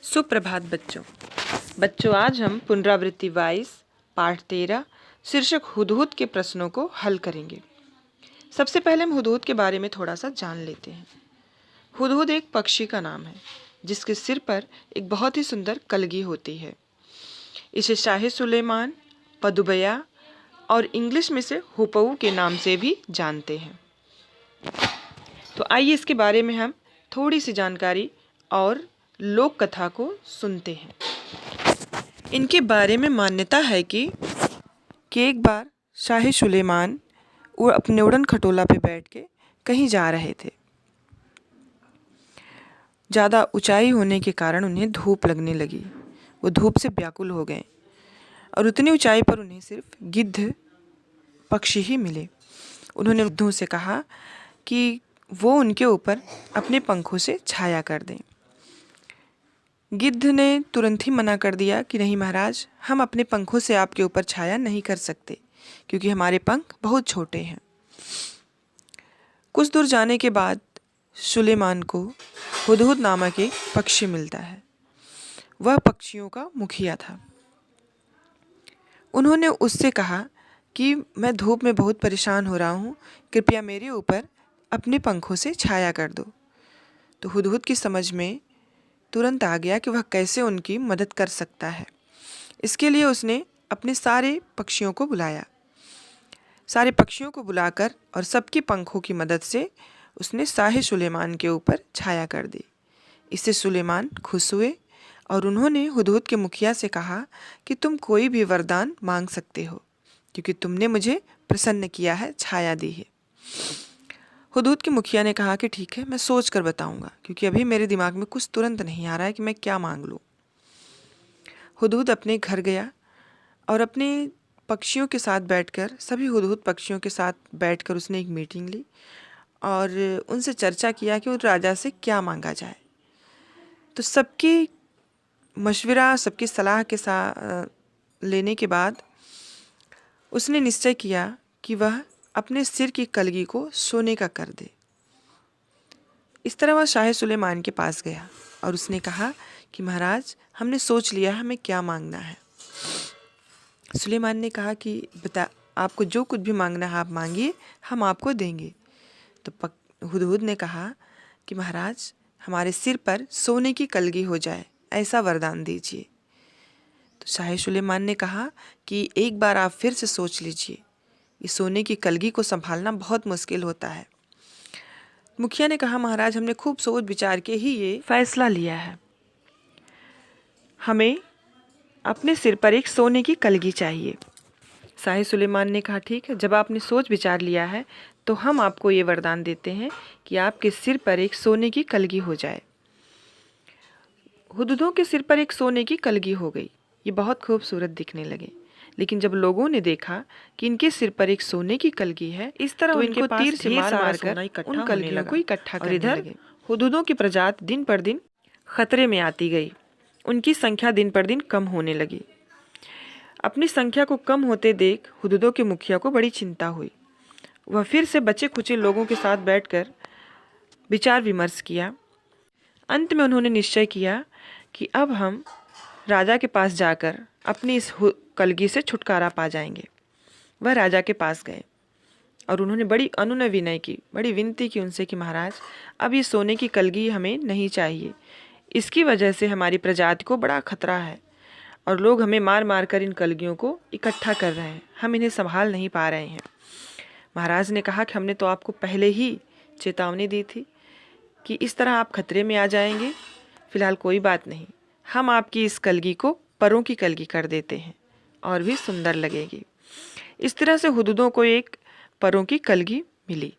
सुप्रभात बच्चों आज हम पुनरावृत्ति 22 पाठ 13 शीर्षक हुदहुद के प्रश्नों को हल करेंगे। सबसे पहले हम हुदहुद के बारे में थोड़ा सा जान लेते हैं। हुदहुद एक पक्षी का नाम है जिसके सिर पर एक बहुत ही सुंदर कलगी होती है। इसे शाह सुलेमान, पदुबया और इंग्लिश में से हुपऊ के नाम से भी जानते हैं। तो आइए इसके बारे में हम थोड़ी सी जानकारी और लोक कथा को सुनते हैं। इनके बारे में मान्यता है कि एक बार शाह सुलेमान वो अपने उड़न खटोला पे बैठ के कहीं जा रहे थे। ज़्यादा ऊंचाई होने के कारण उन्हें धूप लगने लगी। वो धूप से व्याकुल हो गए और उतनी ऊंचाई पर उन्हें सिर्फ गिद्ध पक्षी ही मिले। उन्होंने गिद्धों से कहा कि वो उनके ऊपर अपने पंखों से छाया कर दें। गिद्ध ने तुरंत ही मना कर दिया कि नहीं महाराज, हम अपने पंखों से आपके ऊपर छाया नहीं कर सकते क्योंकि हमारे पंख बहुत छोटे हैं। कुछ दूर जाने के बाद सुलेमान को हुदहुद नामक एक पक्षी मिलता है। वह पक्षियों का मुखिया था। उन्होंने उससे कहा कि मैं धूप में बहुत परेशान हो रहा हूँ, कृपया मेरे ऊपर अपने पंखों से छाया कर दो। तो हुदहुद की समझ में तुरंत आ गया कि वह कैसे उनकी मदद कर सकता है। इसके लिए उसने अपने सारे पक्षियों को बुलाया। सारे पक्षियों को बुलाकर और सबके पंखों की मदद से उसने शाह सुलेमान के ऊपर छाया कर दी। इससे सुलेमान खुश हुए और उन्होंने हुदहुद के मुखिया से कहा कि तुम कोई भी वरदान मांग सकते हो क्योंकि तुमने मुझे प्रसन्न किया है, छाया दी है। हुदहुद के मुखिया ने कहा कि ठीक है, मैं सोच कर बताऊंगा क्योंकि अभी मेरे दिमाग में कुछ तुरंत नहीं आ रहा है कि मैं क्या मांग लूँ। हुदहुद अपने घर गया और अपने पक्षियों के साथ बैठकर, सभी हुदहुद पक्षियों के साथ बैठकर उसने एक मीटिंग ली और उनसे चर्चा किया कि उस राजा से क्या मांगा जाए। तो सबकी मशवरा, सबकी सलाह के साथ लेने के बाद उसने निश्चय किया कि वह अपने सिर की कलगी को सोने का कर दे। इस तरह वह शाह सुलेमान के पास गया और उसने कहा कि महाराज, हमने सोच लिया हमें क्या मांगना है। सुलेमान ने कहा कि बता, आपको जो कुछ भी मांगना है आप मांगिए, हम आपको देंगे। तो हुदहुद ने कहा कि महाराज, हमारे सिर पर सोने की कलगी हो जाए ऐसा वरदान दीजिए। तो शाह सुलेमान ने कहा कि एक बार आप फिर से सोच लीजिए, ये सोने की कलगी को संभालना बहुत मुश्किल होता है। मुखिया ने कहा महाराज, हमने खूब सोच विचार के ही ये फैसला लिया है, हमें अपने सिर पर एक सोने की कलगी चाहिए। शाह सुलेमान ने कहा ठीक है, जब आपने सोच विचार लिया है तो हम आपको ये वरदान देते हैं कि आपके सिर पर एक सोने की कलगी हो जाए। हुदहुदों के सिर पर एक सोने की कलगी हो गई। ये बहुत खूबसूरत दिखने लगे, लेकिन जब लोगों ने देखा कि इनके सिर पर एक सोने की कलगी है, इस तरह तो इनको तीर से मार कर उन कलगियों को इकट्ठा करने लगे। हुदहुदों की प्रजाति दिन पर दिन खतरे में आती गई। उनकी संख्या दिन पर दिन कम होने लगी। अपनी संख्या को कम होते देख हुदहुदों के मुखिया को बड़ी चिंता हुई। वह फिर से बचे खुचे लोगों के साथ बैठकर विचार विमर्श किया। अंत में उन्होंने निश्चय किया कि अब हम राजा के पास जाकर अपनी इस कलगी से छुटकारा पा जाएंगे। वह राजा के पास गए और उन्होंने बड़ी अनुनय विनय की, बड़ी विनती की उनसे कि महाराज, अब ये सोने की कलगी हमें नहीं चाहिए। इसकी वजह से हमारी प्रजाति को बड़ा खतरा है और लोग हमें मार मार कर इन कलगियों को इकट्ठा कर रहे हैं, हम इन्हें संभाल नहीं पा रहे हैं। महाराज ने कहा कि हमने तो आपको पहले ही चेतावनी दी थी कि इस तरह आप खतरे में आ जाएंगे। फिलहाल कोई बात नहीं, हम आपकी इस कलगी को परों की कलगी कर देते हैं और भी सुंदर लगेगी। इस तरह से हुदहुदों को एक परों की कलगी मिली।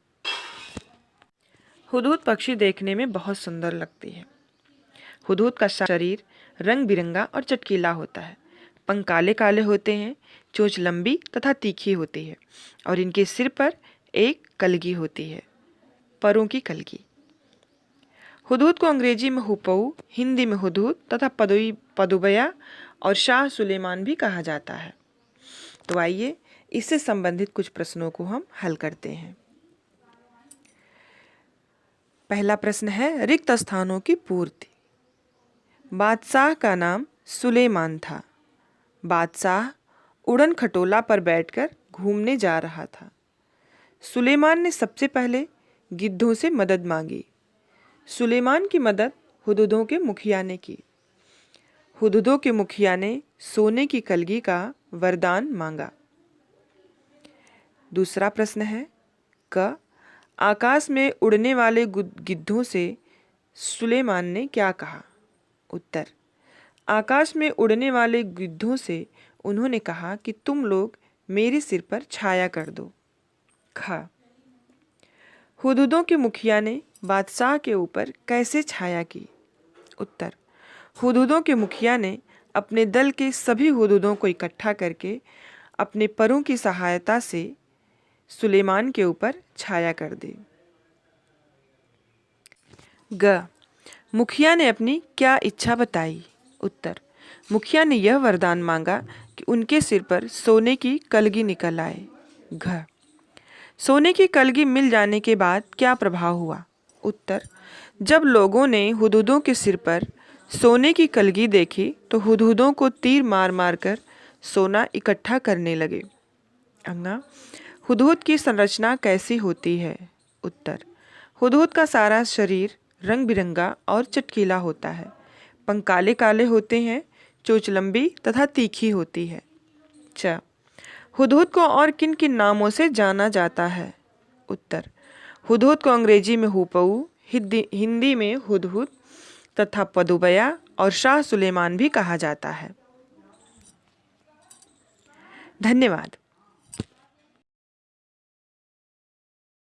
हुदहुद पक्षी देखने में बहुत सुंदर लगती है। हुदहुद का शरीर रंग बिरंगा और चटकीला होता है। पंख काले काले होते हैं, चोंच लंबी तथा तीखी होती है और इनके सिर पर एक कलगी होती है, परों की कलगी। हुदहुद को अंग्रेजी में हुपऊ, हिंदी में हुदहुद तथा पदुबया और शाह सुलेमान भी कहा जाता है। तो आइए इससे संबंधित कुछ प्रश्नों को हम हल करते हैं। पहला प्रश्न है रिक्त स्थानों की पूर्ति। बादशाह का नाम सुलेमान था। बादशाह उड़न खटोला पर बैठकर घूमने जा रहा था। सुलेमान ने सबसे पहले गिद्धों से मदद मांगी। सुलेमान की मदद हुदहुदों के मुखिया ने की। हुदहुदों के मुखिया ने सोने की कलगी का वरदान मांगा। दूसरा प्रश्न है क आकाश में उड़ने वाले गिद्धों से सुलेमान ने क्या कहा? उत्तर, आकाश में उड़ने वाले गिद्धों से उन्होंने कहा कि तुम लोग मेरे सिर पर छाया कर दो। ख हुदहुदों के मुखिया ने बादशाह के ऊपर कैसे छाया की? उत्तर, हुदहुदों के मुखिया ने अपने दल के सभी हुदहुदों को इकट्ठा करके अपने परों की सहायता से सुलेमान के ऊपर छाया कर दी। ग मुखिया ने अपनी क्या इच्छा बताई? उत्तर, मुखिया ने यह वरदान मांगा कि उनके सिर पर सोने की कलगी निकल आए। घ सोने की कलगी मिल जाने के बाद क्या प्रभाव हुआ? उत्तर, जब लोगों ने हुदहुदों के सिर पर सोने की कलगी देखी तो हुदहुदों को तीर मार मार कर सोना इकट्ठा करने लगे। अंगा हुदहुद की संरचना कैसी होती है? उत्तर, हुदहुद का सारा शरीर रंग बिरंगा और चटकीला होता है। पंख काले काले होते हैं, चोंच लंबी तथा तीखी होती है। च हुदहुद को और किन किन नामों से जाना जाता है? उत्तर, हुदहुद को अंग्रेजी में हुपऊ, हिंदी में हुदहुद तथा पदुबया और शाह सुलेमान भी कहा जाता है। धन्यवाद।